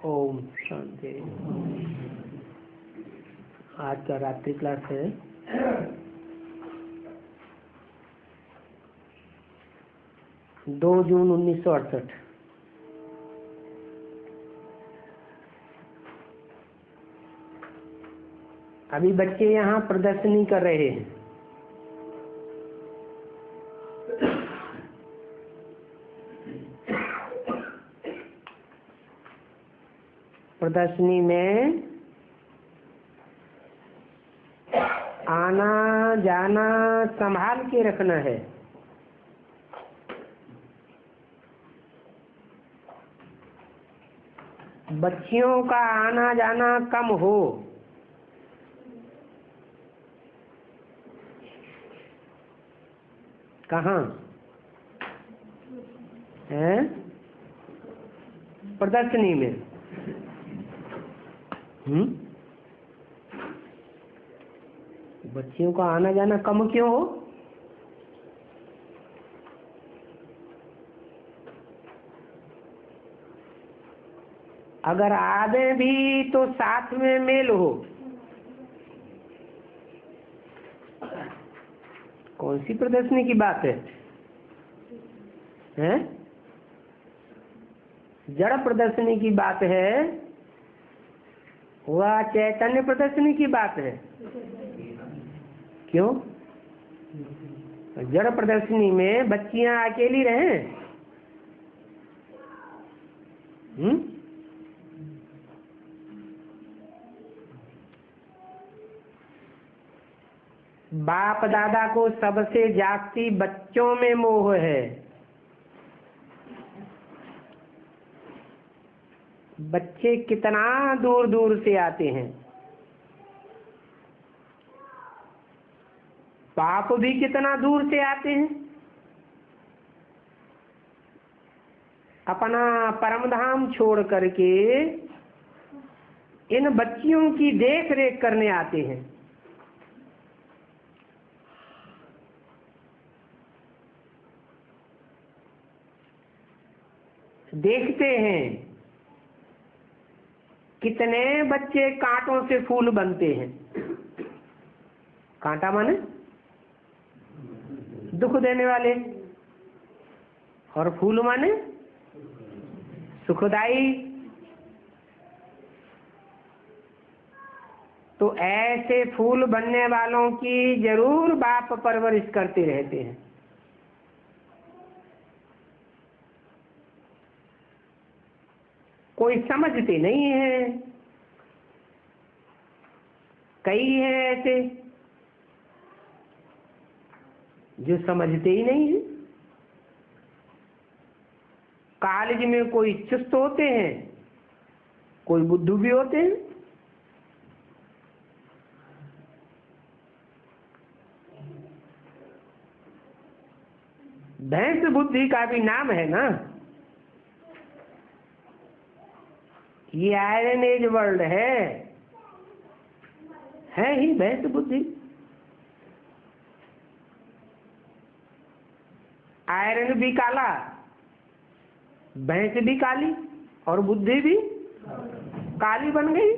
ओम शांति। आज का रात्रि क्लास है 2 जून 1968। अभी बच्चे यहाँ प्रदर्शनी कर रहे हैं। प्रदर्शनी में आना जाना संभाल के रखना है। बच्चियों का आना जाना कम हो। कहाँ है? प्रदर्शनी में। बच्चियों का आना जाना कम क्यों हो? अगर आवे भी तो साथ में मेल हो। कौन सी प्रदर्शनी की बात है? हैं? जड़ प्रदर्शनी की बात है, वह चैतन्य प्रदर्शनी की बात है। क्यों? जड़ प्रदर्शनी में बच्चियां अकेली रहें? बाप दादा को सबसे जास्ती बच्चों में मोह है। बच्चे कितना दूर दूर से आते हैं। बाप भी कितना दूर से आते हैं। अपना परम धाम छोड़ करके इन बच्चियों की देख रेख करने आते हैं। देखते हैं कितने बच्चे कांटों से फूल बनते हैं। कांटा माने दुख देने वाले, और फूल माने सुखदाई। तो ऐसे फूल बनने वालों की जरूर बाप परवरिश करते रहते हैं। कोई समझते नहीं है। कई हैं ऐसे जो समझते ही नहीं है। कॉलेज में कोई चुस्त होते हैं, कोई बुद्धू भी होते हैं। भैंस बुद्धि का भी नाम है ना। ये आयरन एज वर्ल्ड है ही भैंस बुद्धि। आयरन भी काला, भैंस भी काली, और बुद्धि भी काली बन गई।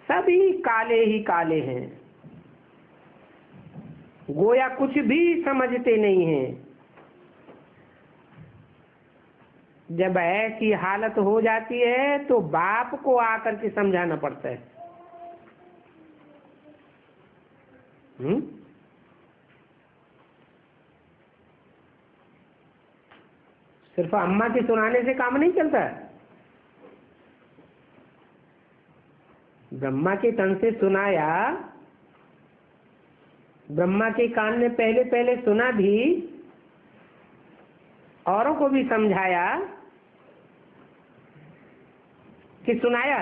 सभी काले ही काले हैं। गोया कुछ भी समझते नहीं हैं। जब ऐसी हालत हो जाती है तो बाप को आकर के समझाना पड़ता है। सिर्फ अम्मा के सुनाने से काम नहीं चलता। ब्रह्मा के तन से सुनाया, ब्रह्मा के कान ने पहले पहले सुना भी, औरों को भी समझाया कि सुनाया।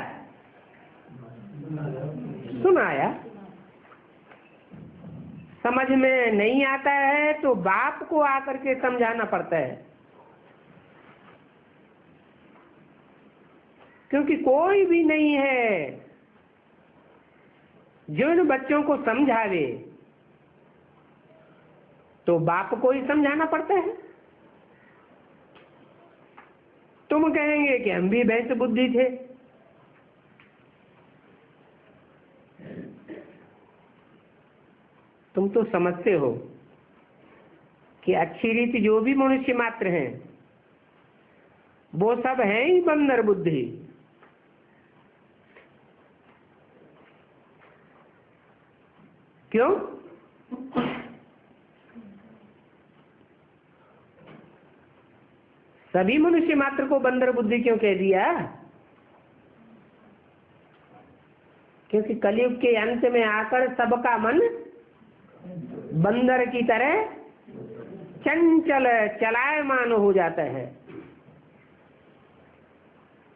समझ में नहीं आता है तो बाप को आकर के समझाना पड़ता है। क्योंकि कोई भी नहीं है जो इन बच्चों को समझावे, तो बाप को ही समझाना पड़ता है। तुम कहेंगे कि हम भी भैंस बुद्धि थे। तुम तो समझते हो कि अच्छी रीति जो भी मनुष्य मात्र हैं वो सब हैं ही बंदर बुद्धि। क्यों? सभी मनुष्य मात्र को बंदर बुद्धि क्यों कह दिया? क्योंकि कलयुग के अंत में आकर सबका मन बंदर की तरह चंचल चलायमान हो जाता है।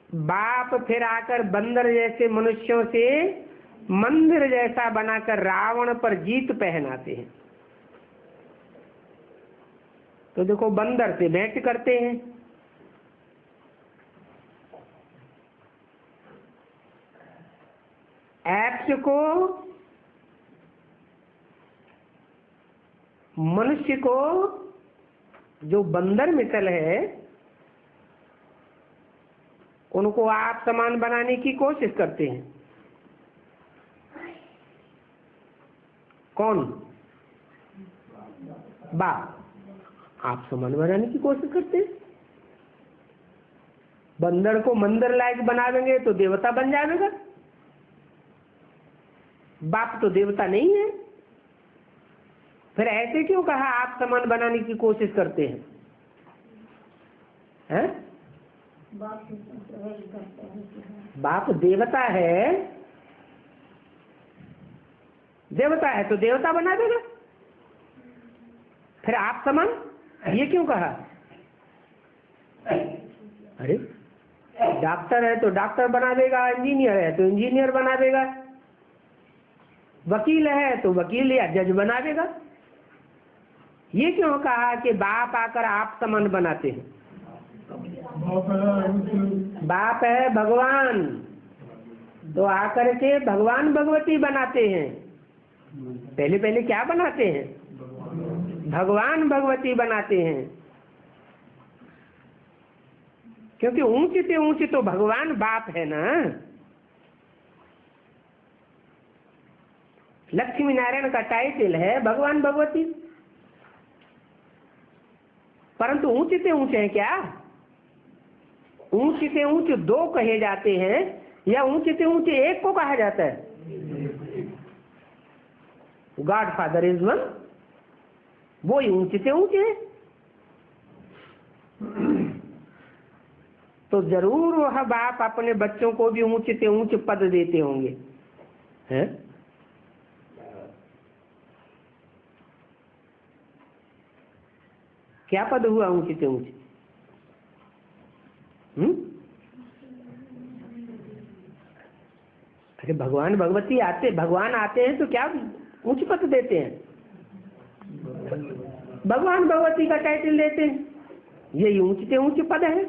बाप फिर आकर बंदर जैसे मनुष्यों से मंदिर जैसा बनाकर रावण पर जीत पहनाते हैं। तो देखो बंदर से भेंट करते हैं, ऐप्स को मनुष्य को जो बंदर मिसल है उनको आप समान बनाने की कोशिश करते हैं। कौन? बाप आप समान बनाने की कोशिश करते हैं। बंदर को मंदिर लायक बना देंगे तो देवता बन जाएगा। बाप तो देवता नहीं है। फिर ऐसे क्यों कहा आप समान बनाने की कोशिश करते हैं? हैं? बाप देवता है, देवता है तो देवता बना देगा। फिर आप समान ये क्यों कहा? अरे डॉक्टर है तो डॉक्टर बना देगा, इंजीनियर है तो इंजीनियर बना देगा, वकील है तो वकील या जज बना देगा। ये क्यों कहा कि बाप आकर आप समान बनाते हैं? बाप है भगवान तो आकर के भगवान भगवती बनाते हैं। पहले पहले क्या बनाते हैं? भगवान भगवती बनाते हैं। क्योंकि ऊंची से ऊंची तो भगवान बाप है ना। लक्ष्मी नारायण का टाइटल है भगवान भगवती, परंतु ऊंचे से ऊंचे हैं क्या? ऊंचे से ऊंचे दो कहे जाते हैं या ऊंचे से ऊंचे एक को कहा जाता है? गॉड फादर इज वन, वो ही ऊंचे से ऊंचे है। तो जरूर वह बाप अपने बच्चों को भी ऊंचे से ऊंचे पद देते होंगे, हैं? क्या पद हुआ ऊंचे से ऊंचे? अरे भगवान भगवती आते, भगवान आते हैं तो क्या ऊंच पद देते हैं? भगवान भगवती का टाइटल देते हैं, यही ऊंचे से ऊंचे पद है।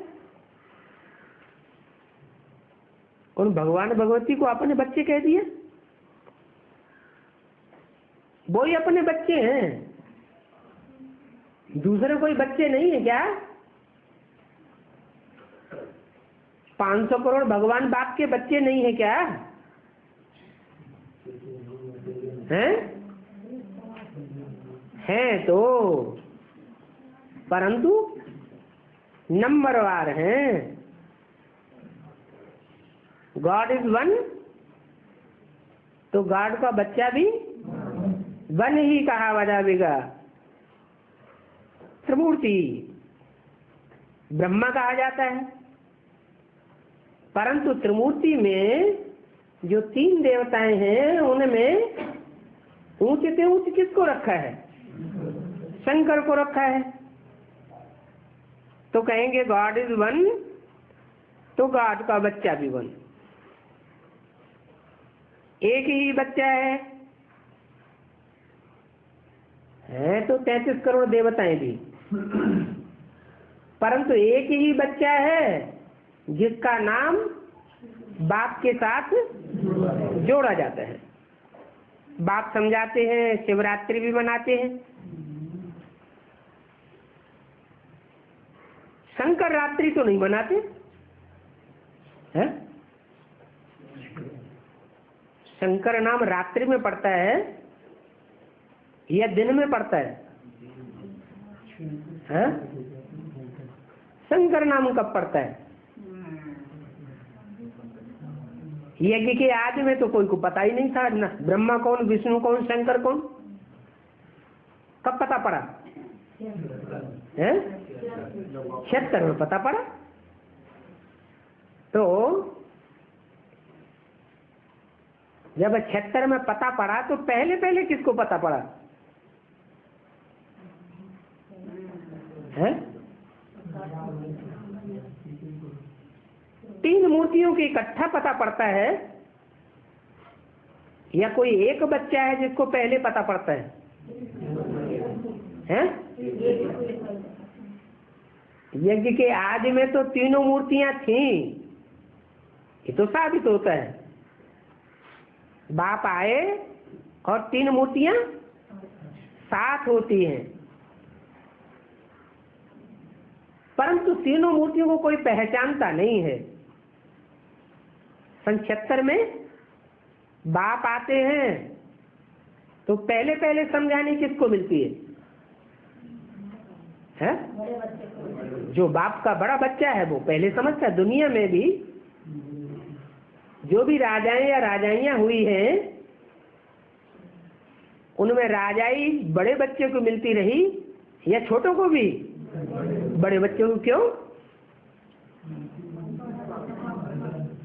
उन भगवान भगवती को अपने बच्चे कह दिए, वो ही अपने बच्चे हैं, दूसरे कोई बच्चे नहीं है क्या? 500 करोड़ भगवान बाप के बच्चे नहीं है क्या? हैं तो, परंतु नंबरवार हैं। गॉड इज वन तो गॉड का बच्चा भी वन ही कहा जाएगा। त्रिमूर्ति ब्रह्मा कहा जाता है, परंतु त्रिमूर्ति में जो 3 देवताएं हैं उनमें ऊंचे से ऊंचे किसको रखा है? शंकर को रखा है। तो कहेंगे गॉड इज वन तो गॉड का बच्चा भी वन। एक ही बच्चा है तो 33 करोड़ देवताएं भी, परंतु एक ही बच्चा है जिसका नाम बाप के साथ जोड़ा जाता है। बाप समझाते हैं, शिवरात्रि भी मनाते हैं। शंकर रात्रि तो नहीं मनाते हैं? शंकर नाम रात्रि में पड़ता है या दिन में पड़ता है? हैं? शंकर नाम कब पड़ता है? यज्ञ के आदि में तो कोई को पता ही नहीं था ना, ब्रह्मा कौन, विष्णु कौन, शंकर कौन, कब पता पड़ा है? 76 में पता पड़ा। तो जब 76 में पता पड़ा तो पहले पहले किसको पता पड़ा है? 3 मूर्तियों के इकट्ठा पता पड़ता है या कोई एक बच्चा है जिसको पहले पता पड़ता है? हैं? यज्ञ के आदि में तो तीनों मूर्तियां थीं, ये तो साबित होता है। बाप आए और 3 मूर्तियां साथ होती हैं, परंतु तीनों मूर्तियों को कोई पहचानता नहीं है। 76 में बाप आते हैं तो पहले पहले समझानी किसको मिलती है? जो बाप का बड़ा बच्चा है वो पहले समझता है। दुनिया में भी जो भी राजाएं या राजाइयां हुई हैं उनमें राजाई बड़े बच्चे को मिलती रही या छोटों को भी? बड़े बच्चों को। क्यों?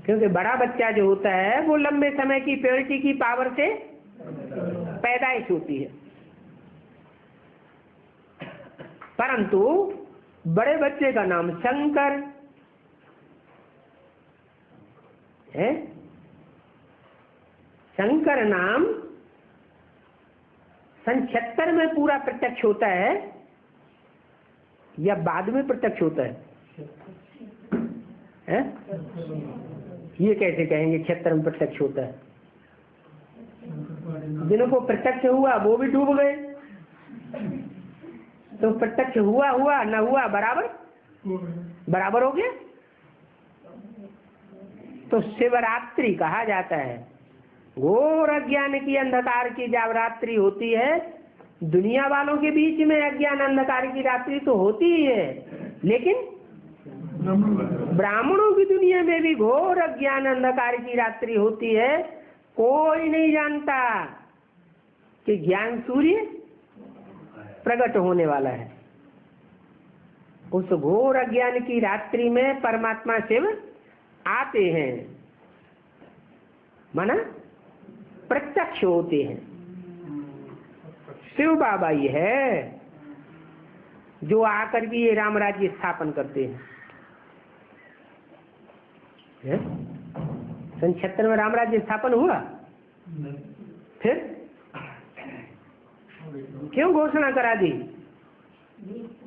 क्योंकि बड़ा बच्चा जो होता है वो लंबे समय की प्योरिटी की पावर से पैदाइश होती है, परंतु बड़े बच्चे का नाम शंकर है। शंकर नाम 76 में पूरा प्रत्यक्ष होता है या बाद में प्रत्यक्ष होता है? ये कैसे कहेंगे 76 में प्रत्यक्ष होता है? जिनको प्रत्यक्ष हुआ वो भी डूब गए, तो प्रत्यक्ष हुआ हुआ न हुआ बराबर हो गया। तो शिवरात्रि कहा जाता है। घोर अज्ञान की अंधकार की जब रात्रि होती है, दुनिया वालों के बीच में अज्ञान अंधकार की रात्रि तो होती ही है, लेकिन ब्राह्मणों की दुनिया में भी घोर अज्ञान अंधकार की रात्रि होती है। कोई नहीं जानता कि ज्ञान सूर्य प्रकट होने वाला है। उस घोर अज्ञान की रात्रि में परमात्मा शिव आते हैं, माना प्रत्यक्ष होते हैं। शिव बाबा ये है जो आकर के ये राम राज्य स्थापन करते हैं। 76 में राम राज्य स्थापन हुआ, फिर क्यों घोषणा करा दी?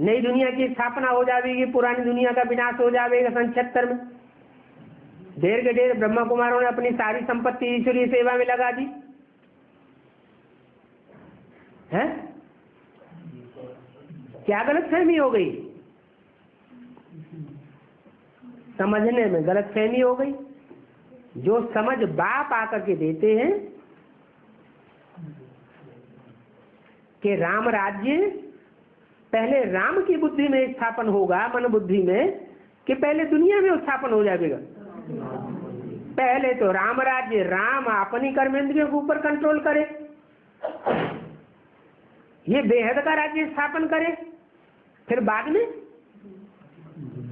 नई दुनिया की स्थापना हो जाएगी, पुरानी दुनिया का विनाश हो जाएगा। 76 में ढेर के ढेर ब्रह्मा कुमारों ने अपनी सारी संपत्ति ईश्वरीय सेवा में लगा दी है। क्या गलतफहमी हो गई? समझने में गलतफहमी हो गई। जो समझ बाप आकर के देते हैं कि राम राज्य पहले राम की बुद्धि में स्थापन होगा, मन बुद्धि में, कि पहले दुनिया में स्थापन हो जाएगा। पहले तो राम राज्य राम अपनी कर्मेंद्रियों के ऊपर कंट्रोल करे, ये बेहद का राज्य स्थापन करे, फिर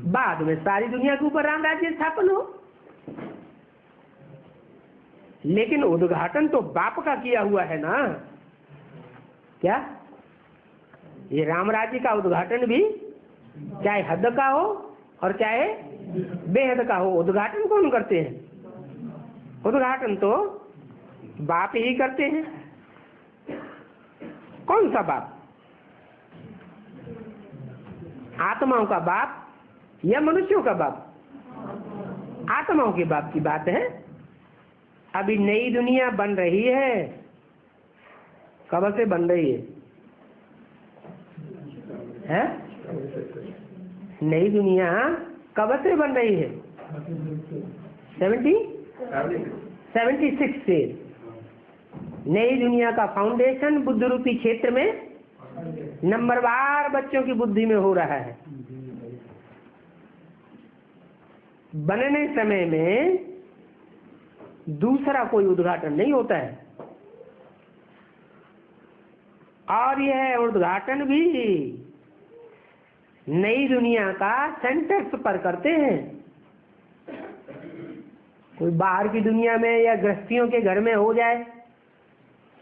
बाद में सारी दुनिया के ऊपर राम राज्य स्थापन हो। लेकिन उद्घाटन तो बाप का किया हुआ है ना। क्या ये राम राज्य का उद्घाटन भी चाहे हद का हो और चाहे बेहद का हो, उद्घाटन कौन करते हैं? उद्घाटन तो बाप ही करते हैं। कौन सा बाप? आत्माओं का बाप या मनुष्यों का बाप? आत्माओं के बाप की बात है। अभी नई दुनिया बन रही है। कब से बन रही है? नई दुनिया कब से बन रही है? 76 से। नई दुनिया का फाउंडेशन बुद्ध रूपी क्षेत्र में नंबरवार बच्चों की बुद्धि में हो रहा है। बनने समय में दूसरा कोई उद्घाटन नहीं होता है, और यह उद्घाटन भी नई दुनिया का सेंटर्स पर करते हैं। कोई बाहर की दुनिया में या गृहस्थियों के घर में हो जाए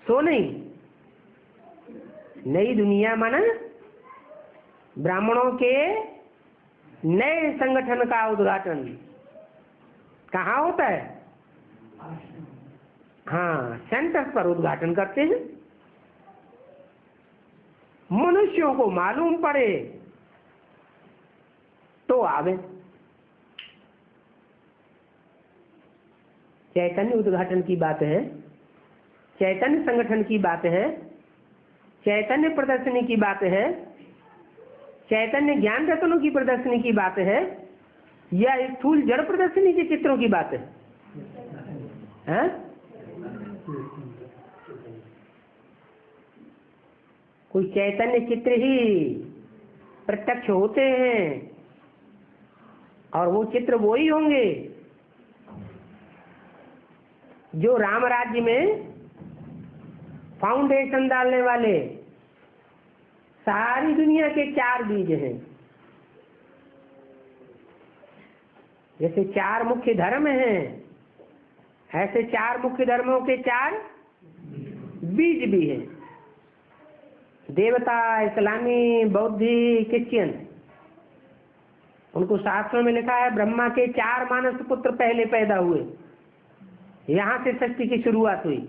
सो नहीं। नई दुनिया माना ब्राह्मणों के नए संगठन का उद्घाटन कहाँ होता है? हाँ, सेंटर्स पर उद्घाटन करते हैं। मनुष्यों को मालूम पड़े तो आवे। चैतन्य उद्घाटन की बात है, चैतन्य संगठन की बात है, चैतन्य प्रदर्शनी की बात है, चैतन्य ज्ञान रत्नों की प्रदर्शनी की बात है, या स्थूल जड़ प्रदर्शनी के चित्रों की बात है? कोई चैतन्य चित्र ही प्रत्यक्ष होते हैं, और वो चित्र वो ही होंगे जो राम राज्य में फाउंडेशन डालने वाले सारी दुनिया के 4 बीज हैं। जैसे 4 मुख्य धर्म हैं, ऐसे 4 मुख्य धर्मों के 4 बीज भी हैं। देवता, इस्लामी, बौद्धि, क्रिश्चियन। उनको शास्त्रों में लिखा है ब्रह्मा के 4 मानस पुत्र पहले पैदा हुए, यहां से सृष्टि की शुरुआत हुई।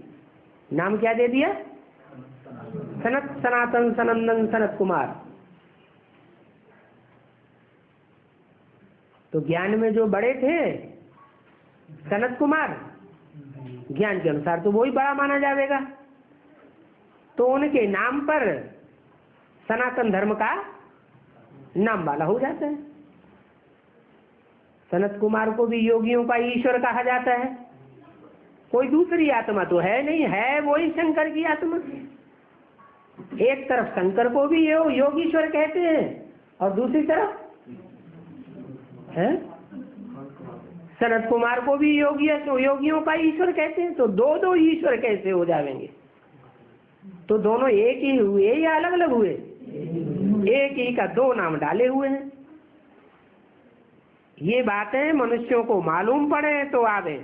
नाम क्या दे दिया? सनत, सनातन, सनंदन, सनत कुमार। तो ज्ञान में जो बड़े थे सनत कुमार, ज्ञान के अनुसार तो वही बड़ा माना जाएगा। तो उनके नाम पर सनातन धर्म का नाम वाला हो जाता है। सनत कुमार को भी योगियों का ईश्वर कहा जाता है। कोई दूसरी आत्मा तो है नहीं, है वही शंकर की आत्मा। एक तरफ शंकर को भी योगीश्वर कहते हैं, और दूसरी तरफ है सनत कुमार को भी योगियों का ईश्वर कहते हैं। तो दो ईश्वर कैसे हो जाएंगे? तो दोनों एक ही हुए या अलग अलग हुए? एक ही का 2 नाम डाले हुए हैं। ये बातें मनुष्यों को मालूम पड़े तो आवे।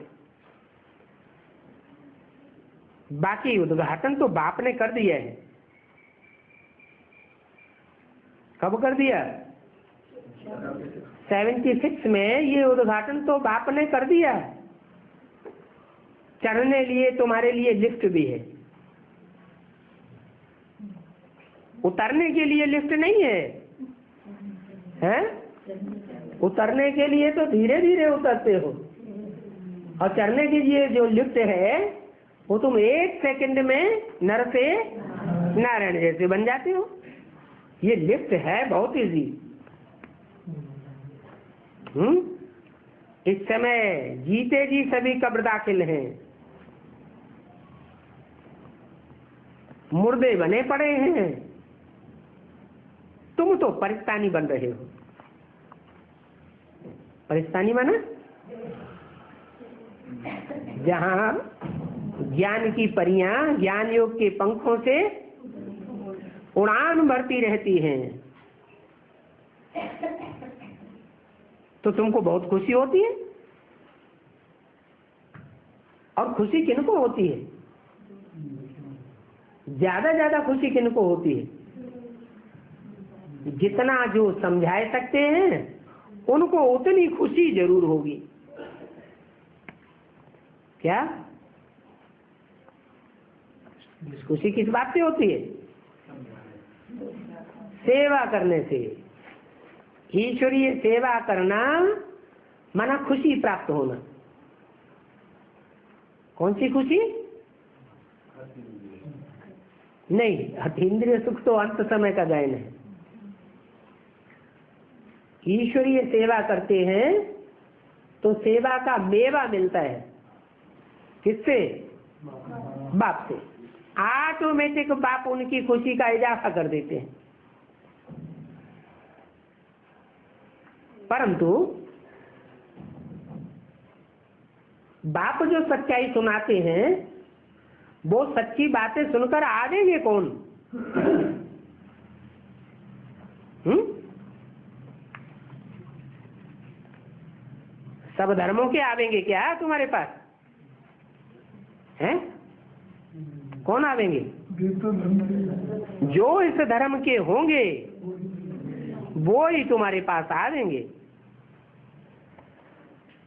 बाकी उद्घाटन तो बाप ने कर दिया है। कब कर दिया? 76 में ये उद्घाटन तो बाप ने कर दिया। चढ़ने लिए तुम्हारे लिए लिफ्ट भी है, उतरने के लिए लिफ्ट नहीं है, हैं? उतरने के लिए तो धीरे धीरे उतरते हो, और चढ़ने के लिए जो लिफ्ट है वो तुम 1 सेकंड में नर से नारायण जैसे बन जाते हो। ये लिफ्ट है बहुत इजी। इस समय जीते जी सभी कब्र दाखिल हैं, मुर्दे बने पड़े हैं, तुम तो परिस्तानी बन रहे हो। परिस्तानी माना जहां ज्ञान की परियां ज्ञान योग के पंखों से उड़ान भरती रहती हैं, तो तुमको बहुत खुशी होती है। और खुशी किनको होती है? ज्यादा खुशी किनको होती है? जितना जो समझा सकते हैं उनको उतनी खुशी जरूर होगी। क्या खुशी किस बात से होती है? सेवा करने से। ईश्वरीय सेवा करना माना खुशी प्राप्त होना। कौन सी खुशी? नहीं, अतीन्द्रिय सुख तो अंत समय का गायन है। ईश्वरीय सेवा करते हैं तो सेवा का मेवा मिलता है। किससे? बाप से। ऑटोमेटिक बाप उनकी खुशी का इजाफा कर देते हैं। परंतु बाप जो सच्चाई सुनाते हैं वो सच्ची बातें सुनकर आवेंगे कौन? सब धर्मों के आवेंगे क्या तुम्हारे पास? हैं? कौन आवेंगे? जो इस धर्म के होंगे वो ही तुम्हारे पास आवेंगे।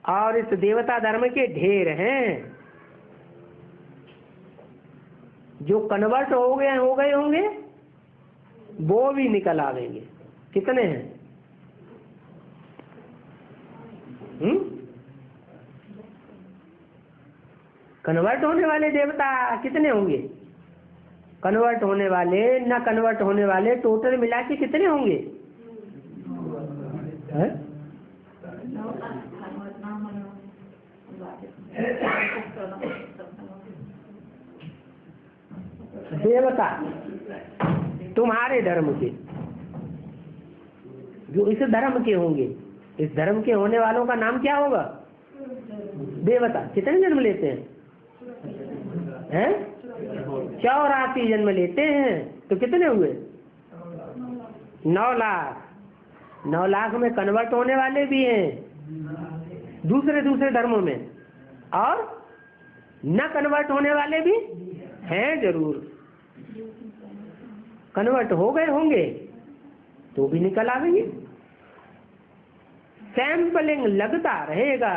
और इस देवता धर्म के ढेर हैं। जो कन्वर्ट हो गए होंगे वो भी निकल आवेंगे। कितने हैं? कन्वर्ट होने वाले देवता कितने होंगे? कन्वर्ट होने वाले न कन्वर्ट होने वाले टोटल मिला के कितने होंगे? है? देवता तुम्हारे धर्म के, जो इस धर्म के होंगे, इस धर्म के होने वालों का नाम क्या होगा? देवता। कितने जन्म लेते हैं? 84 जन्म लेते हैं। तो कितने हुए? 9 लाख। 9 लाख में कन्वर्ट होने वाले भी हैं दूसरे धर्मों में, और न कन्वर्ट होने वाले भी हैं जरूर। कन्वर्ट हो गए होंगे तो भी निकल आवेंगे। सैंपलिंग लगता रहेगा।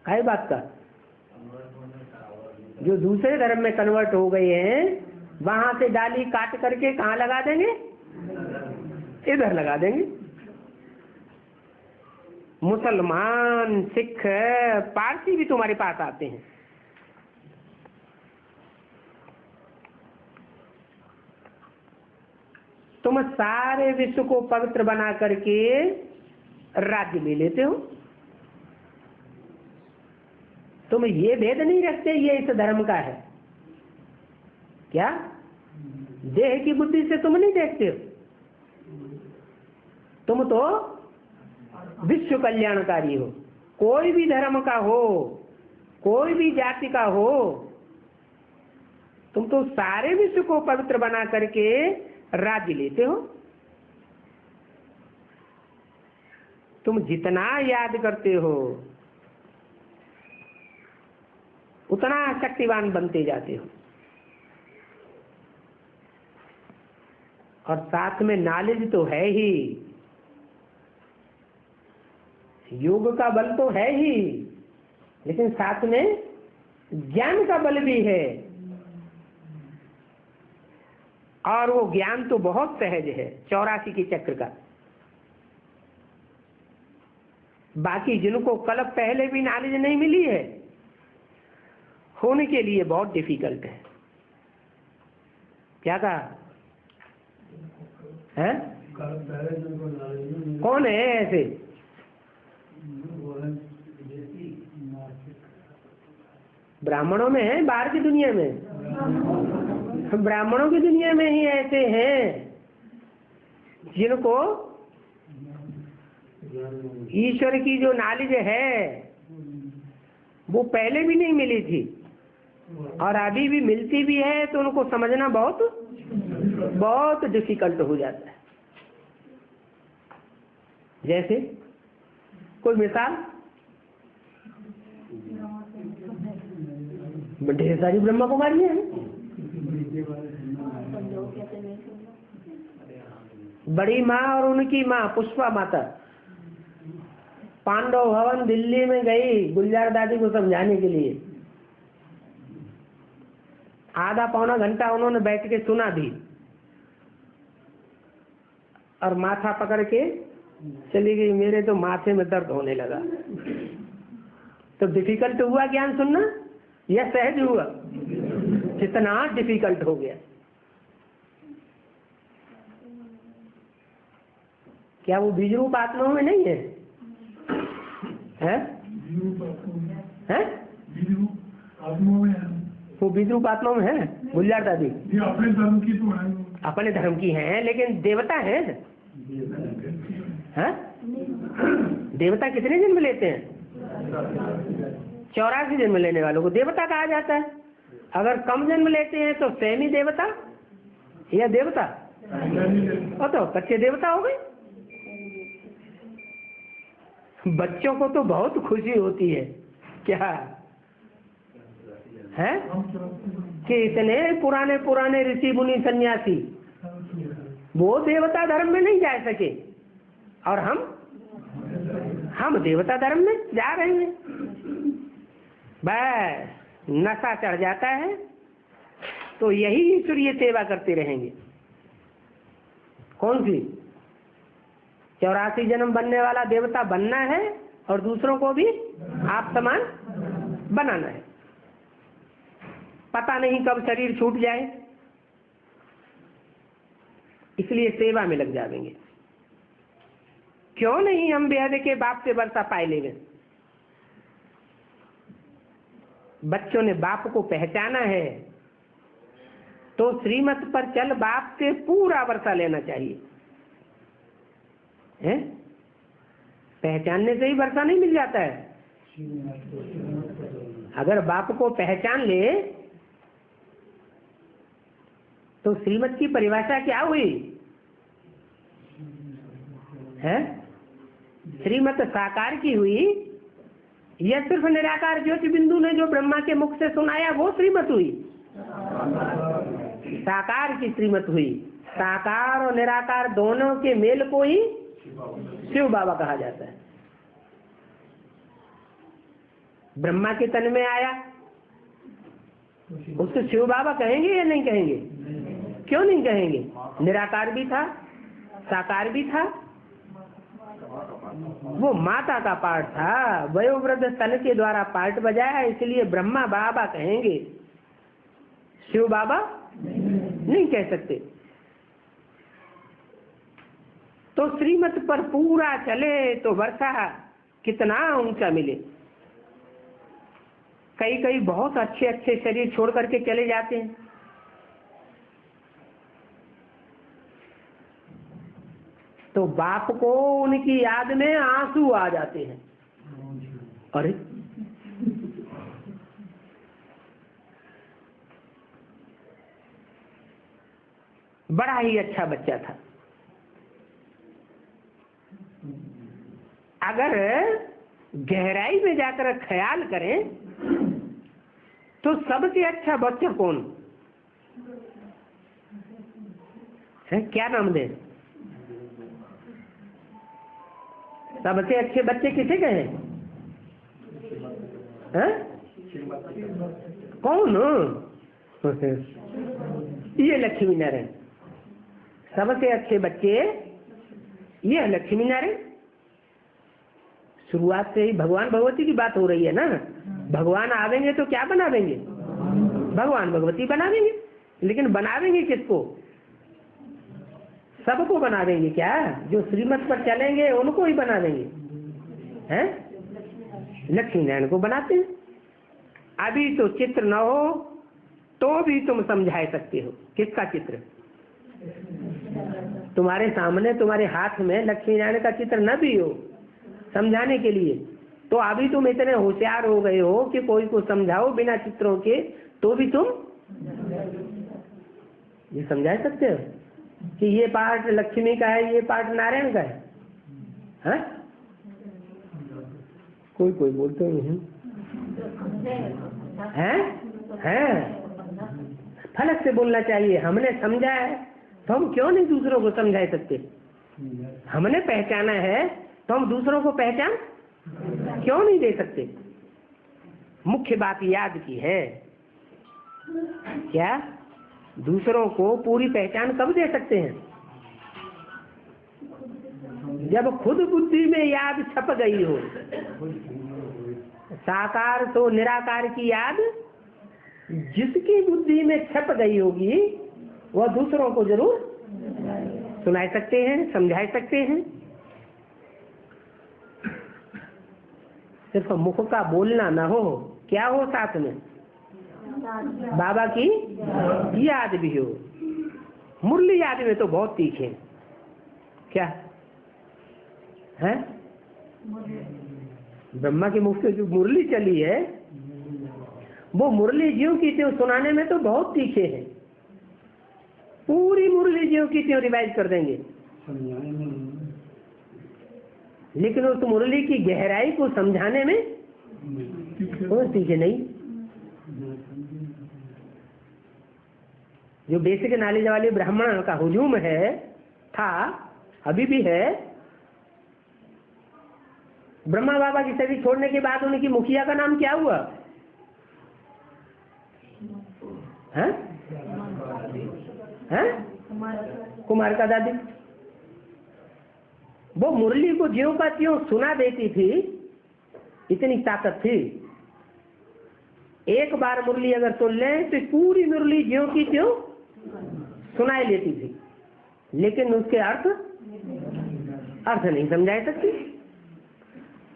है बात का? जो दूसरे धर्म में कन्वर्ट हो गए हैं वहां से डाली काट करके कहाँ लगा देंगे? इधर लगा देंगे। मुसलमान, सिख, पारसी भी तुम्हारे पास आते हैं। तुम सारे विश्व को पवित्र बना करके राज्य ले लेते हो। तुम ये भेद नहीं रखते ये इस धर्म का है क्या? देह की बुद्धि से तुम नहीं देखते हो। तुम तो विश्व कल्याणकारी हो। कोई भी धर्म का हो, कोई भी जाति का हो, तुम तो सारे विश्व को पवित्र बना करके राज्य लेते हो। तुम जितना याद करते हो उतना शक्तिवान बनते जाते हो। और साथ में नॉलेज तो है ही, योग का बल तो है ही, लेकिन साथ में ज्ञान का बल भी है। और वो ज्ञान तो बहुत सहज है, 84 के चक्र का। बाकी जिनको कल पहले भी नॉलेज नहीं मिली है, होने के लिए बहुत डिफिकल्ट है। क्या कहा है? कौन है ऐसे? ब्राह्मणों में है, बाहर की दुनिया में? ब्राह्मणों की दुनिया में ही ऐसे हैं जिनको ईश्वर की जो नॉलेज है वो पहले भी नहीं मिली थी, और अभी भी मिलती भी है तो उनको समझना बहुत डिफिकल्ट हो जाता है। जैसे कोई मिसाल, ढेर सारी ब्रह्मा कुमारियां हैं। बड़ी माँ और उनकी माँ पुष्पा माता पांडव भवन दिल्ली में गई गुलजार दादी को समझाने के लिए। आधा पौना घंटा उन्होंने बैठ के सुना भी, और माथा पकड़ के चली गई। मेरे तो माथे में दर्द होने लगा। तो डिफिकल्ट हुआ ज्ञान सुनना या सहज हुआ? कितना डिफिकल्ट हो गया। क्या वो बीज रूप आत्माओं में नहीं है? हैं? हैं? वो बीज रूप आत्माओं में है? गुलजार दादी अपने धर्म की तो है, अपने धर्म की हैं, लेकिन देवता है। हैं? देवता कितने जन्म लेते हैं? 84 जन्म लेने वालों को देवता कहा जाता है। अगर कम जन्म लेते हैं तो सेमी देवता या देवता, और तो कच्चे देवता हो गए। बच्चों को तो बहुत खुशी होती है क्या है कि इतने पुराने पुराने ऋषि मुनि सन्यासी वो देवता धर्म में नहीं जा सके और हम देवता धर्म में जा रहे हैं। बस नशा चढ़ जाता है तो यही ईश्वरीय सेवा करते रहेंगे। कौन सी? 84 जन्म बनने वाला देवता बनना है और दूसरों को भी आप समान बनाना है। पता नहीं कब शरीर छूट जाए, इसलिए सेवा में लग जाएंगे। क्यों नहीं हम बेहद के बाप से वर्षा पाए लेंगे। बच्चों ने बाप को पहचाना है तो श्रीमत पर चल बाप से पूरा वर्षा लेना चाहिए। है? पहचानने से ही वर्षा नहीं मिल जाता है। अगर बाप को पहचान ले तो श्रीमत की परिभाषा क्या हुई है? श्रीमत साकार की हुई या सिर्फ निराकार ज्योति बिंदु ने जो ब्रह्मा के मुख से सुनाया वो श्रीमत हुई? साकार की श्रीमत हुई। साकार और निराकार दोनों के मेल को ही शिव बाबा कहा जाता है। ब्रह्मा के तन में आया उसको शिव बाबा कहेंगे या नहीं कहेंगे? क्यों नहीं कहेंगे? निराकार भी था, साकार भी था। वो माता का पार्ट था, वयोवृद्ध तन के द्वारा पार्ट बजाया, इसलिए ब्रह्मा बाबा कहेंगे, शिव बाबा नहीं कह सकते। तो श्रीमत पर पूरा चले तो वर्षा कितना ऊंचा मिले। कई कई बहुत अच्छे अच्छे शरीर छोड़ करके चले जाते हैं। तो बाप को उनकी याद में आंसू आ जाते हैं। अरे बड़ा ही अच्छा बच्चा था। अगर गहराई में जाकर ख्याल करें तो सबसे अच्छा बच्चा कौन है? क्या नाम दे? सबसे अच्छे बच्चे किसे कहे? कौन? ये लक्ष्मी नारायण। सबसे अच्छे बच्चे ये लक्ष्मी नारायण। शुरुआत से ही भगवान भगवती की बात हो रही है ना। भगवान आवेंगे तो क्या बनावेंगे? भगवान भगवती बनावेंगे। लेकिन बनावेंगे किसको? सबको बनावेंगे क्या? जो श्रीमत पर चलेंगे उनको ही बनावेंगे। हैं? लक्ष्मी नारायण को बनाते हैं। अभी तो चित्र न हो तो भी तुम समझा सकते हो। किसका चित्र? तुम्हारे सामने तुम्हारे हाथ में लक्ष्मी नारायण का चित्र न भी हो समझाने के लिए, तो अभी तुम इतने होशियार हो गए हो कि कोई को समझाओ बिना चित्रों के तो भी तुम ये समझा सकते हो कि ये पार्ट लक्ष्मी का है, ये पार्ट नारायण का है। हाँ? कोई कोई बोलते नहीं है। फलक से बोलना चाहिए। हमने समझा है तो हम क्यों नहीं दूसरों को समझा सकते? हमने पहचाना है तो हम दूसरों को पहचान क्यों नहीं दे सकते? मुख्य बात याद की है क्या? दूसरों को पूरी पहचान कब दे सकते हैं? जब खुद बुद्धि में याद छप गई हो। साकार तो निराकार की याद जिसकी बुद्धि में छप गई होगी वह दूसरों को जरूर सुना सकते हैं, समझा सकते हैं। सिर्फ मुख का बोलना ना हो, क्या हो साथ में? बाबा की याद भी हो। मुरली याद में तो बहुत तीखे, क्या है? ब्रह्मा के मुख से जो मुरली चली है वो मुरली ज्यों की त्यों सुनाने में तो बहुत तीखे हैं। पूरी मुरली ज्यों की त्यों रिवाइज कर देंगे, लेकिन उस मुरली की गहराई को समझाने में वो तीखे नहीं। जो बेसिक नॉलेज वाले ब्राह्मण का हुजूम है, था, अभी भी है। ब्रह्मा बाबा की सदी छोड़ने के बाद उनकी मुखिया का नाम क्या हुआ? हैं? हैं? कुमार का दादी। वो मुरली को ज्यों का त्यों सुना देती थी, इतनी ताकत थी। एक बार मुरली अगर सुन लें तो पूरी मुरली ज्यों की त्यों सुनाई लेती थी, लेकिन उसके अर्थ नहीं समझाए सकती।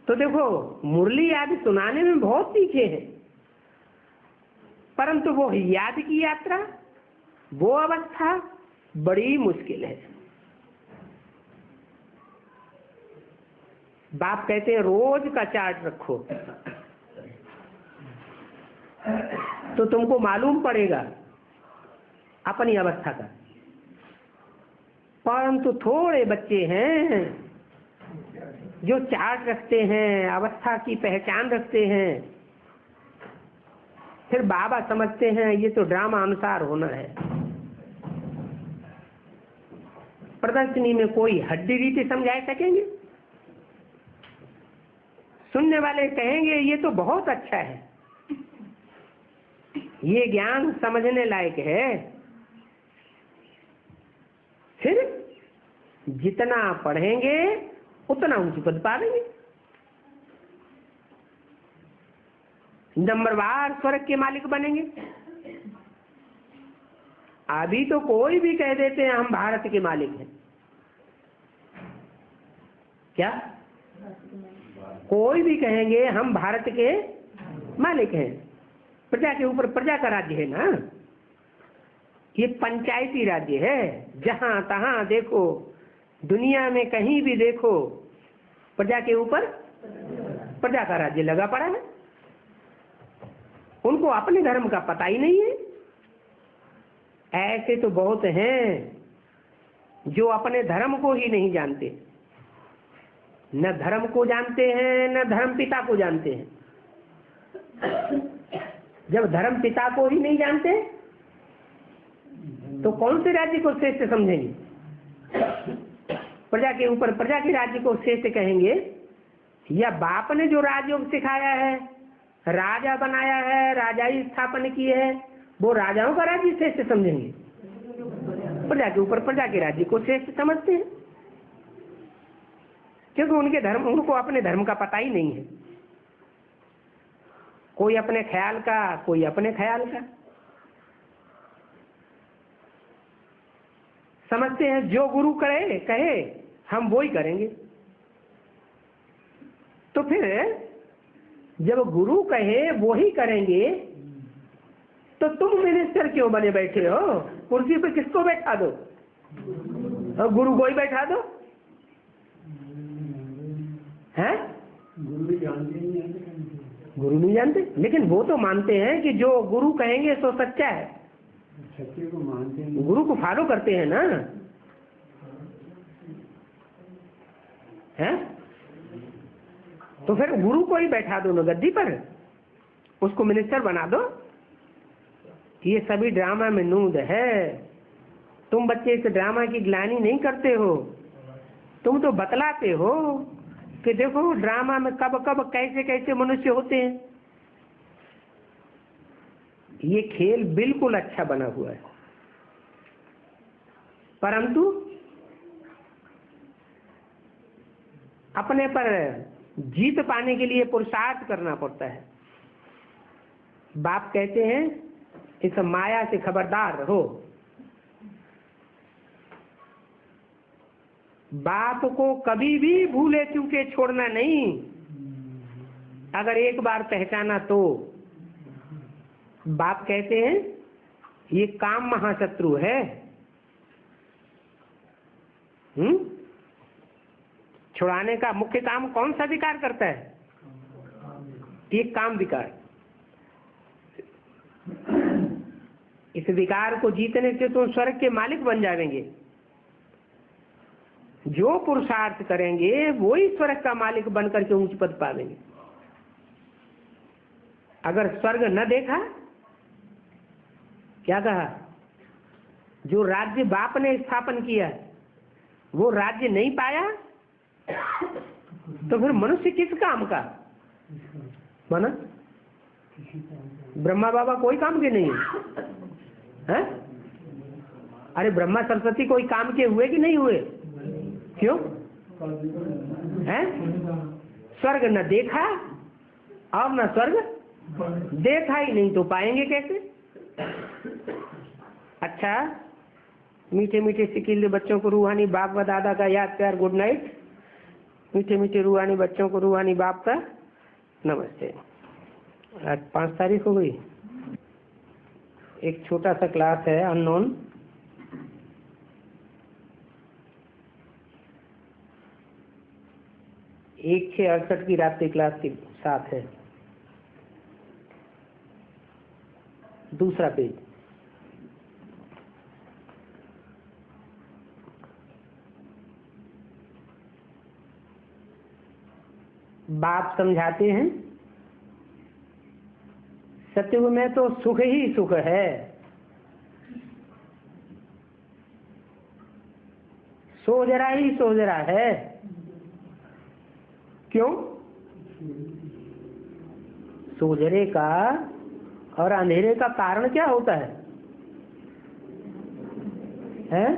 तो देखो, मुरली आदि सुनाने में बहुत तीखे हैं, परंतु वो याद की यात्रा, वो अवस्था बड़ी मुश्किल है। बाप कहते हैं रोज का चार्ट रखो तो तुमको मालूम पड़ेगा अपनी अवस्था का। परंतु थोड़े बच्चे हैं जो चार्ट रखते हैं, अवस्था की पहचान रखते हैं, फिर बाबा समझते हैं ये तो ड्रामा अनुसार होना है। प्रदर्शनी में कोई हड्डी रीति समझा सकेंगे? सुनने वाले कहेंगे ये तो बहुत अच्छा है, ये ज्ञान समझने लायक है। फिर जितना पढ़ेंगे उतना ऊंची पद पाएंगे, नंबरवार स्वर्ग के मालिक बनेंगे। अभी तो कोई भी कह देते हैं हम भारत के मालिक हैं। क्या? कोई भी कहेंगे हम भारत के मालिक हैं। प्रजा के ऊपर प्रजा का राज्य है ना, ये पंचायती राज्य है। जहां तहां देखो, दुनिया में कहीं भी देखो, प्रजा के ऊपर प्रजा का राज्य लगा पड़ा है। उनको अपने धर्म का पता ही नहीं है। ऐसे तो बहुत हैं जो अपने धर्म को ही नहीं जानते, न धर्म को जानते हैं न धर्म पिता को जानते हैं। जब धर्म पिता को ही नहीं जानते तो कौन से राज्य को श्रेष्ठ समझेंगे? प्रजा के ऊपर प्रजा के राज्य को श्रेष्ठ कहेंगे, या बाप ने जो राजयोग सिखाया है, राजा बनाया है, राजाई स्थापन की है, वो राजाओं का राज्य श्रेष्ठ समझेंगे? प्रजा के ऊपर प्रजा के राज्य को श्रेष्ठ समझते हैं, क्योंकि उनको अपने धर्म का पता ही नहीं है। कोई अपने ख्याल का, कोई अपने ख्याल का समझते हैं। जो गुरु कहे हम वो ही करेंगे। तो फिर जब गुरु कहे वो ही करेंगे तो तुम मिनिस्टर क्यों बने बैठे हो? कुर्सी पे किसको बैठा दो? और गुरु को ही बैठा दो। हैं? गुरु नहीं जानते, लेकिन वो तो मानते हैं कि जो गुरु कहेंगे सो सच्चा है। सच्चे को मानते हैं, गुरु को फॉलो करते हैं ना। हैं? तो फिर गुरु को ही बैठा दो ना गद्दी पर, उसको मिनिस्टर बना दो। ये सभी ड्रामा में नूंद है। तुम बच्चे इस ड्रामा की ग्लानि नहीं करते हो, तुम तो बतलाते हो कि देखो ड्रामा में कब कब कैसे कैसे मनुष्य होते हैं। ये खेल बिल्कुल अच्छा बना हुआ है, परंतु अपने पर जीत पाने के लिए पुरुषार्थ करना पड़ता है। बाप कहते हैं इस माया से खबरदार रहो। बाप को कभी भी भूले चूके छोड़ना नहीं। अगर एक बार पहचाना तो बाप कहते हैं ये काम महाशत्रु है। छुड़ाने का मुख्य काम कौन सा विकार करता है? ये काम विकार। इस विकार को जीतने से तो स्वर्ग के मालिक बन जाएंगे। जो पुरुषार्थ करेंगे वो ही स्वर्ग का मालिक बनकर के ऊंच पद पावेंगे। अगर स्वर्ग न देखा, क्या कहा, जो राज्य बाप ने स्थापन किया वो राज्य नहीं पाया तो फिर मनुष्य किस काम का बना? ब्रह्मा बाबा कोई काम के नहीं है? अरे ब्रह्मा सरस्वती कोई काम के हुए कि नहीं हुए? क्यों है? स्वर्ग न देखा और न स्वर्ग देखा ही नहीं तो पाएंगे कैसे? अच्छा, मीठे मीठे सिकीले बच्चों को रूहानी बाप व दादा का याद प्यार गुड नाइट। मीठे मीठे रूहानी बच्चों को रूहानी बाप का नमस्ते। आज 5 तारीख हो गई। एक छोटा सा क्लास है अननोन, एक 6:68 की रात्रि क्लास के साथ है। दूसरा पेज, बाप समझाते हैं सत्युग में तो सुख ही सुख है। सोजरा ही सोजरा है। क्यों? सोजरे का और अंधेरे का कारण क्या होता है? हैं?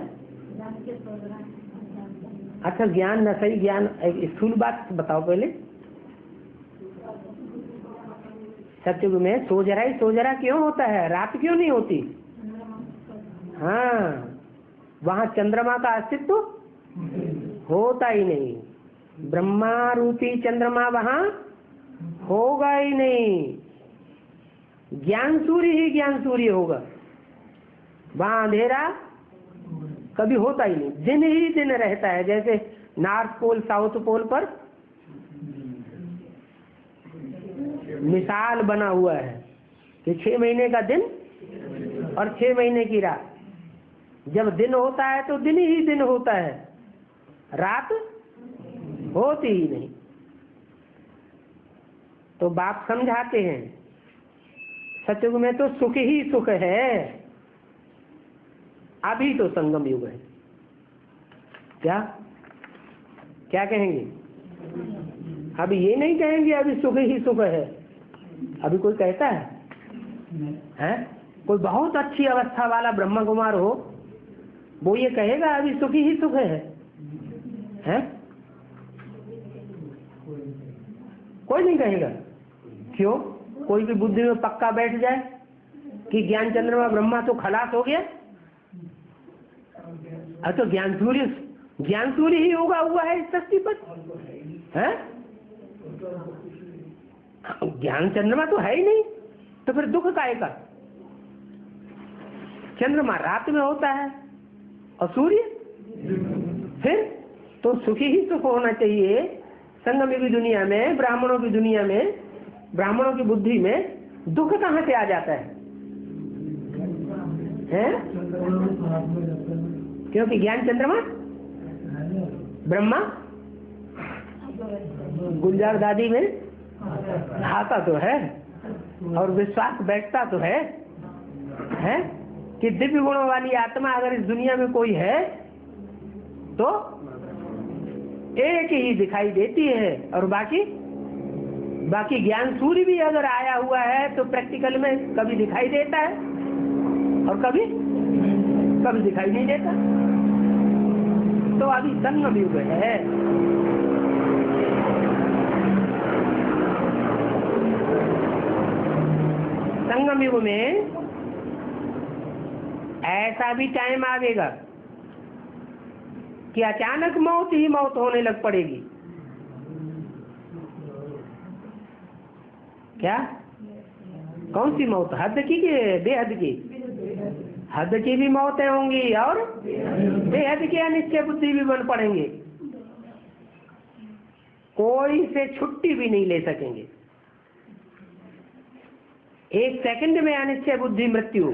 अच्छा, ज्ञान न सही ज्ञान, एक स्थूल बात बताओ पहले। सत्युग में सोजरा ही सोजरा क्यों होता है? रात क्यों नहीं होती? हाँ, वहां चंद्रमा का अस्तित्व होता ही नहीं। ब्रह्मा रूपी चंद्रमा वहां होगा ही नहीं। ज्ञान सूर्य ही ज्ञान सूर्य होगा। वहां अंधेरा कभी होता ही नहीं, दिन ही दिन रहता है। जैसे नॉर्थ पोल साउथ पोल पर मिसाल बना हुआ है कि 6 महीने का दिन और 6 महीने की रात। जब दिन होता है तो दिन ही दिन होता है, रात होती ही नहीं। तो बाप समझाते हैं सतयुग में तो सुख ही सुख है। अभी तो संगम युग है। क्या क्या कहेंगे? अभी ये नहीं कहेंगे अभी सुख ही सुख है। अभी कोई कहता है? कोई बहुत अच्छी अवस्था वाला ब्रह्म कुमार हो, वो ये कहेगा अभी सुख ही सुख है? कोई नहीं कहेगा। क्यों? कोई भी बुद्धि में पक्का बैठ जाए कि ज्ञान चंद्रमा ब्रह्मा तो खलास हो गया। तो ज्ञान सूर्य ही होगा हुआ है इस सृष्टि पर, है? ज्ञान चंद्रमा तो है ही नहीं, तो फिर दुख काहे का? चंद्रमा रात में होता है और सूर्य फिर तो सुखी ही सुख होना चाहिए। संगम की दुनिया में, ब्राह्मणों की दुनिया में, ब्राह्मणों की बुद्धि में दुख कहाँ से आ जाता है? क्योंकि ज्ञान चंद्रमा ब्रह्मा गुलजार दादी में आता तो है और विश्वास बैठता तो है कि दिव्य गुणों वाली आत्मा अगर इस दुनिया में कोई है तो एक ही दिखाई देती है, और बाकी ज्ञान सूर्य भी अगर आया हुआ है तो प्रैक्टिकल में कभी दिखाई देता है और कभी दिखाई नहीं देता। तो अभी संगम युग है। संगम युग में ऐसा भी टाइम आएगा कि अचानक मौत ही मौत होने लग पड़ेगी। क्या? कौन सी मौत? हद की कि बेहद की? हद की भी मौतें होंगी और बेहद की अनिश्चय बुद्धि भी बन पड़ेंगे। कोई से छुट्टी भी नहीं ले सकेंगे। एक सेकंड में अनिश्चय बुद्धि मृत्यु।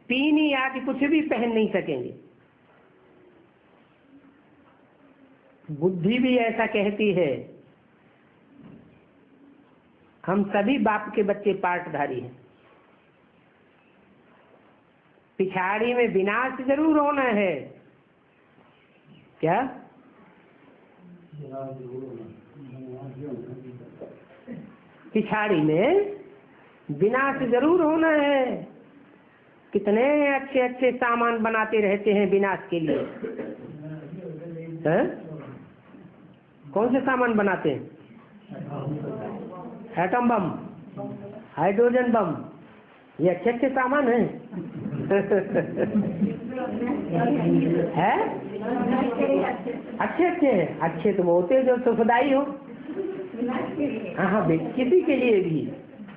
पीनी आदि कुछ भी पहन नहीं सकेंगे। बुद्धि भी ऐसा कहती है। हम सभी बाप के बच्चे पाठधारी हैं। पिछाड़ी में विनाश जरूर होना है। क्या? पिछाड़ी में विनाश जरूर होना है। कितने अच्छे अच्छे सामान बनाते रहते हैं विनाश के लिए, हैं? कौन से सामान बनाते हैं? एटम बम, हाइड्रोजन बम, ये अच्छे अच्छे सामान हैं। है? अच्छे अच्छे हैं। अच्छे तो होते जो सुखदाई हो। हाँ हाँ, किसी के लिए भी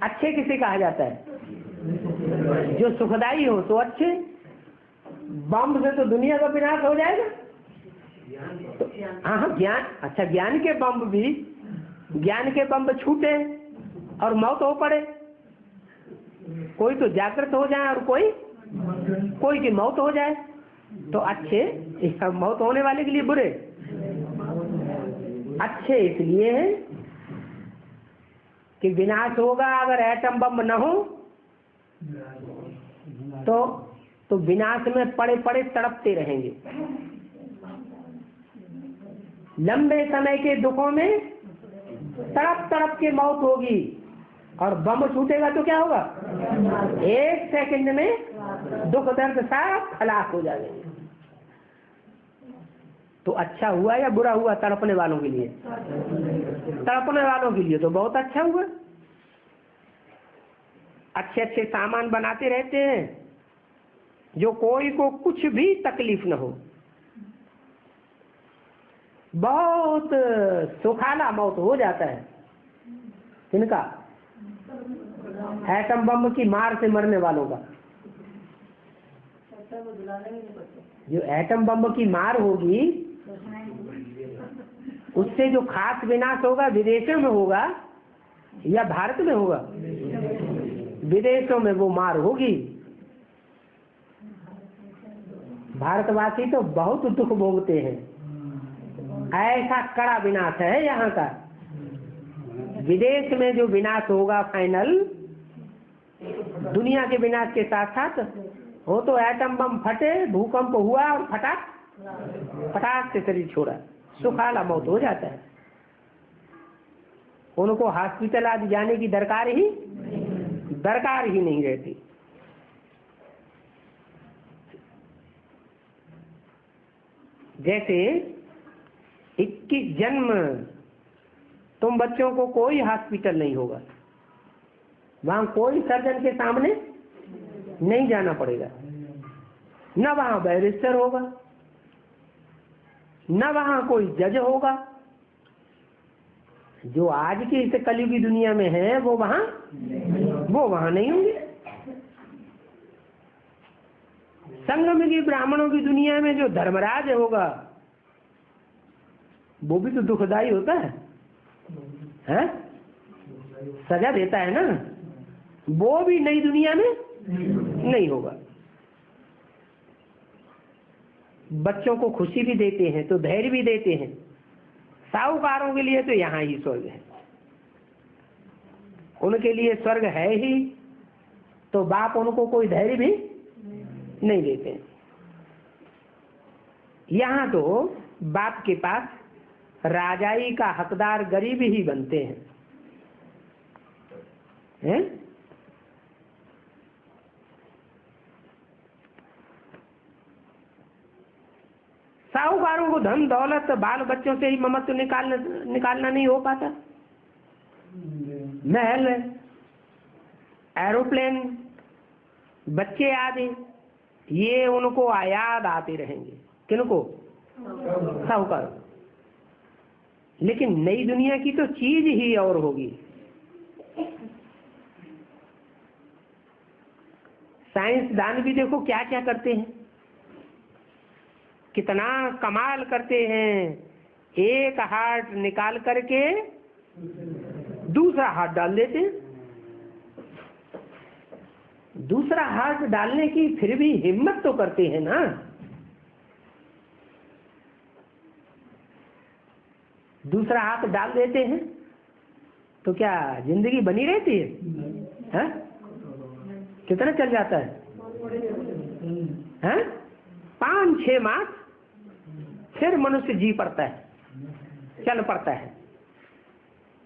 अच्छे किसे कहा जाता है? जो सुखदाई हो तो अच्छे। बम से तो दुनिया का विनाश हो जाएगा। तो हाँ हाँ, ज्ञान, अच्छा ज्ञान के बम भी, ज्ञान के बम छूटे और मौत हो पड़े। कोई तो जागृत हो जाए और कोई की मौत हो जाए। तो अच्छे, मौत होने वाले के लिए बुरे। अच्छे इसलिए है कि विनाश होगा। अगर एटम बम न हो तो विनाश में पड़े पड़े तड़पते रहेंगे। लंबे समय के दुखों में तड़प तड़प के मौत होगी। और बम छूटेगा तो क्या होगा? एक सेकंड में दुख दर्द सब खलास हो जाएंगे। तो अच्छा हुआ या बुरा हुआ तड़पने वालों के लिए? तड़पने वालों के लिए तो बहुत अच्छा हुआ। अच्छे अच्छे सामान बनाते रहते हैं जो कोई को कुछ भी तकलीफ न हो। बहुत सुखाला मौत हो जाता है। किनका? एटम बम की मार से मरने वालों का। जो एटम बम की मार होगी उससे जो खास विनाश होगा विदेशों में होगा या भारत में होगा? विदेशों में वो मार होगी। भारतवासी तो बहुत दुख भोगते हैं। ऐसा कड़ा विनाश है यहाँ का। विदेश में जो विनाश होगा फाइनल, दुनिया के विनाश के साथ साथ वो तो एटम बम फटे, भूकंप हुआ और फटाक से शरीर छोड़ा, सुखाला मौत हो जाता है। उनको हॉस्पिटल आदि जाने की दरकार ही नहीं रहती। जैसे 21 जन्म तुम बच्चों को कोई हॉस्पिटल नहीं होगा, वहां कोई सर्जन के सामने नहीं जाना पड़ेगा, न वहां बैरिस्टर होगा, न वहां कोई जज होगा। जो आज की इस कलयुगी दुनिया में है वो वहां नहीं होंगे। संगमयुगी ब्राह्मणों की दुनिया में जो धर्मराज होगा वो भी तो दुखदाई होता है, हैं? सजा देता है ना। वो भी नई दुनिया में नहीं होगा। बच्चों को खुशी भी देते हैं तो धैर्य भी देते हैं। साहूकारों के लिए तो यहाँ ही स्वर्ग है। उनके लिए स्वर्ग है ही, तो बाप उनको कोई धैर्य भी नहीं देते। यहाँ तो बाप के पास राजाई का हकदार गरीब ही बनते हैं? साहूकारों को धन दौलत बाल बच्चों से ही ममत्व निकालना नहीं हो पाता। महल, एरोप्लेन, बच्चे आदि ये उनको आयाद आते रहेंगे। किनको? साहूकारों। लेकिन नई दुनिया की तो चीज ही और होगी। साइंसदान भी देखो क्या क्या करते हैं, कितना कमाल करते हैं। एक हार्ट निकाल करके दूसरा हार्ट डाल देते हैं। दूसरा हार्ट डालने की फिर भी हिम्मत तो करते हैं ना। दूसरा हाथ डाल देते हैं तो क्या जिंदगी बनी रहती है? कितना चल जाता है? 5-6 मास फिर मनुष्य जी पड़ता है, चल पड़ता है,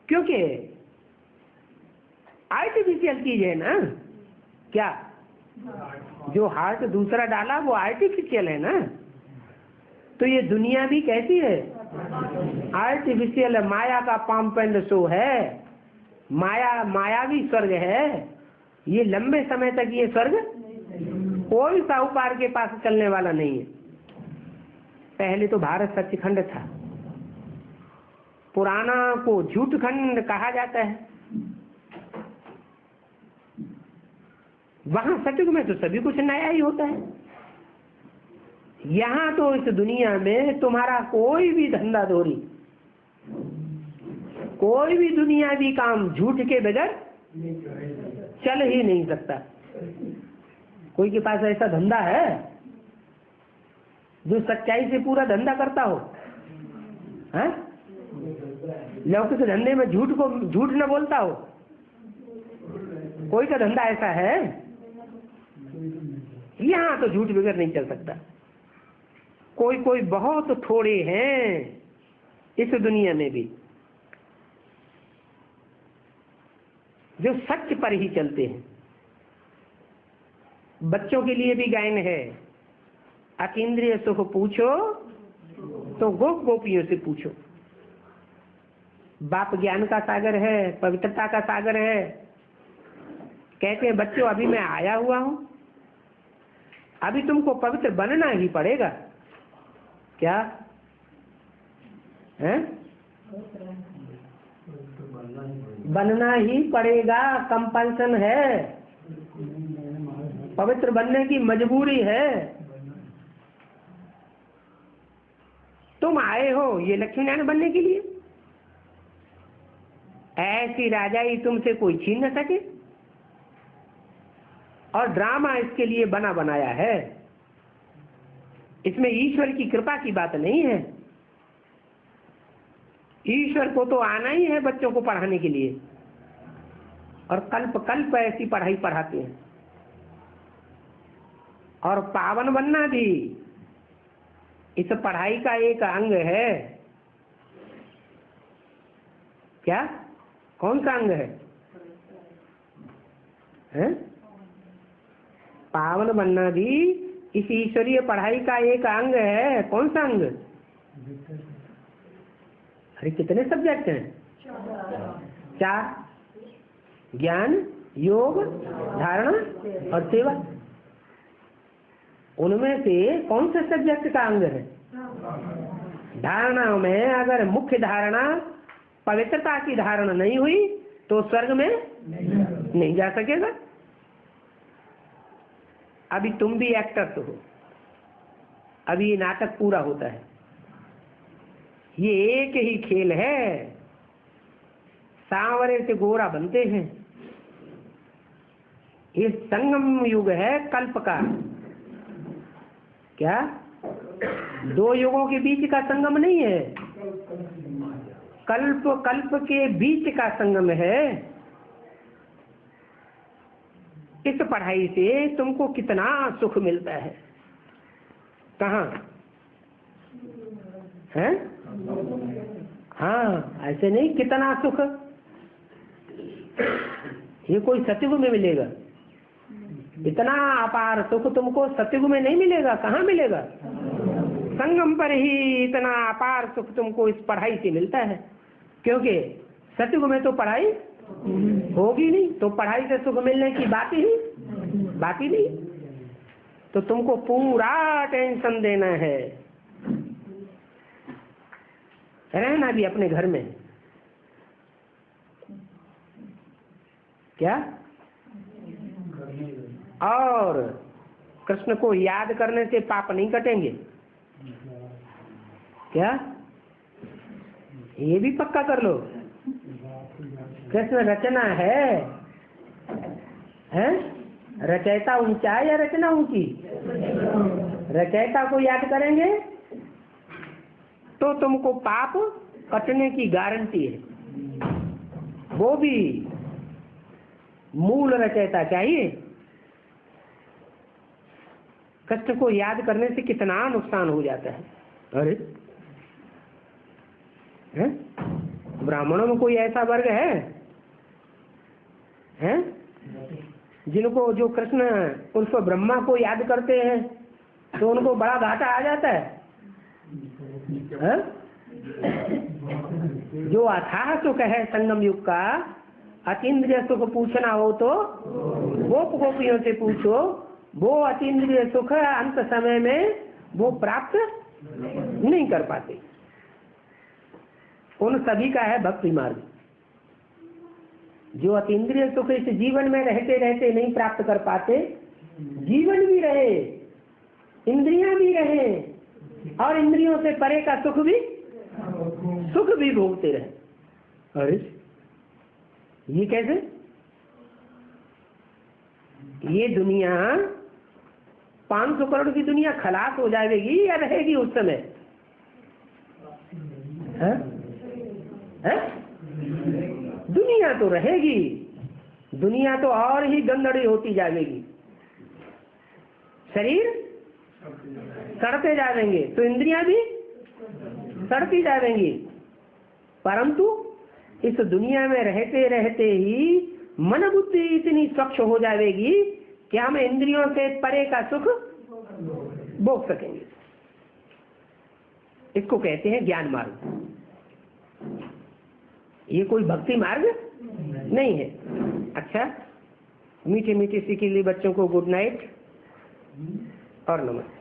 क्योंकि आर्टिफिशियल चीज है ना। क्या जो हार्ट दूसरा डाला वो आर्टिफिशियल है ना। तो ये दुनिया भी कैसी है? आर्टिफिशियल है, माया का पाम्पेंड शो है। मायावी स्वर्ग है। ये लंबे समय तक ये स्वर्ग कोई साहूकार के पास चलने वाला नहीं है। पहले तो भारत सचखंड था, पुराना को झूठ खंड कहा जाता है। वहां सतयुग में तो सभी कुछ नया ही होता है। यहाँ तो इस दुनिया में तुम्हारा कोई भी धंधा धोरी, कोई भी दुनियावी काम झूठ के बगैर चल ही नहीं सकता। कोई के पास ऐसा धंधा है जो सच्चाई से पूरा धंधा करता हो? लौकिक धंधे में झूठ न बोलता हो? कोई का धंधा ऐसा है? यहाँ तो झूठ बगैर नहीं चल सकता। कोई बहुत थोड़े हैं इस दुनिया में भी जो सच पर ही चलते हैं। बच्चों के लिए भी गायन है, अतीन्द्रिय सुख पूछो तो गोप गोपियों से पूछो। बाप ज्ञान का सागर है, पवित्रता का सागर है। कहते हैं बच्चों अभी मैं आया हुआ हूं, अभी तुमको पवित्र बनना ही पड़ेगा। क्या है? बनना ही पड़ेगा, कंपल्सन है, पवित्र बनने की मजबूरी है। तुम आए हो ये लक्ष्मी नारायण बनने के लिए, ऐसी राजाई तुमसे कोई छीन न सके। और ड्रामा इसके लिए बना बनाया है, इसमें ईश्वर की कृपा की बात नहीं है। ईश्वर को तो आना ही है बच्चों को पढ़ाने के लिए, और कल्प कल्प ऐसी पढ़ाई पढ़ाते हैं। और पावन बनना भी इस पढ़ाई का एक अंग है। क्या? कौन सा अंग है? पावन बनना भी इस ईश्वरीय पढ़ाई का एक अंग है। कौन सा अंग? अरे कितने सब्जेक्ट हैं? 4, ज्ञान, योग, धारणा और सेवा। उनमें से कौन सा सब्जेक्ट का अंग है? धारणा में अगर मुख्य धारणा पवित्रता की धारणा नहीं हुई तो स्वर्ग में नहीं जा सकेगा। अभी तुम भी एक्टर्स हो, अभी ये नाटक पूरा होता है। ये एक ही खेल है, सांवरे से गोरा बनते हैं। ये संगम युग है कल्प का। क्या? 2 युगों के बीच का संगम नहीं है, कल्प कल्प के बीच का संगम है। इस पढ़ाई से तुमको कितना सुख मिलता है। कहाँ है? हाँ, ऐसे नहीं, कितना सुख। ये कोई सतयुग में मिलेगा? इतना अपार सुख तुमको सतयुग में नहीं मिलेगा। कहाँ मिलेगा? संगम पर ही इतना अपार सुख तुमको इस पढ़ाई से मिलता है। क्योंकि सतयुग में तो पढ़ाई होगी नहीं, तो पढ़ाई से सुख मिलने की बात ही नहीं। तो तुमको पूरा टेंशन देना है। रहना भी अपने घर में। क्या? और कृष्ण को याद करने से पाप नहीं कटेंगे क्या? ये भी पक्का कर लो। कृष्ण रचना है? रचयिता ऊंचा है या रचना ऊंची? रचयिता को याद करेंगे तो तुमको पाप कटने की गारंटी है। वो भी मूल रचयिता चाहिए। कृष्ण को याद करने से कितना नुकसान हो जाता है। अरे ब्राह्मणों में कोई ऐसा वर्ग है जिनको जो कृष्ण उर्फ ब्रह्मा को याद करते हैं तो उनको बड़ा घाटा आ जाता है? जो अथाह सुख है संगम युग का, अतीन्द्रिय सुख पूछना हो तो गोप गोपियों से पूछो। वो अतीन्द्रिय सुख अंत समय में वो प्राप्त नहीं कर पाते। उन सभी का है भक्ति मार्ग। जो अतीन्द्रिय सुख इस जीवन में रहते रहते नहीं प्राप्त कर पाते, जीवन भी रहे, इंद्रियां भी रहे और इंद्रियों से परे का सुख भी भोगते रहे। अरे ये कैसे? ये दुनिया 500 करोड़ की दुनिया खलास हो जाएगी या रहेगी उस समय? दुनिया तो रहेगी। दुनिया तो और ही गंदड़ी होती जाएगी। शरीर सड़ते जाएंगे तो इंद्रियां भी सड़ती जाएंगी। परंतु इस दुनिया में रहते रहते ही मन बुद्धि इतनी स्वच्छ हो जाएगी कि हम इंद्रियों से परे का सुख भोग सकेंगे। इसको कहते हैं ज्ञान मार्ग। ये कोई भक्ति मार्ग नहीं है। अच्छा, मीठे मीठे सीखे लिए बच्चों को गुड नाइट और नमस्ते।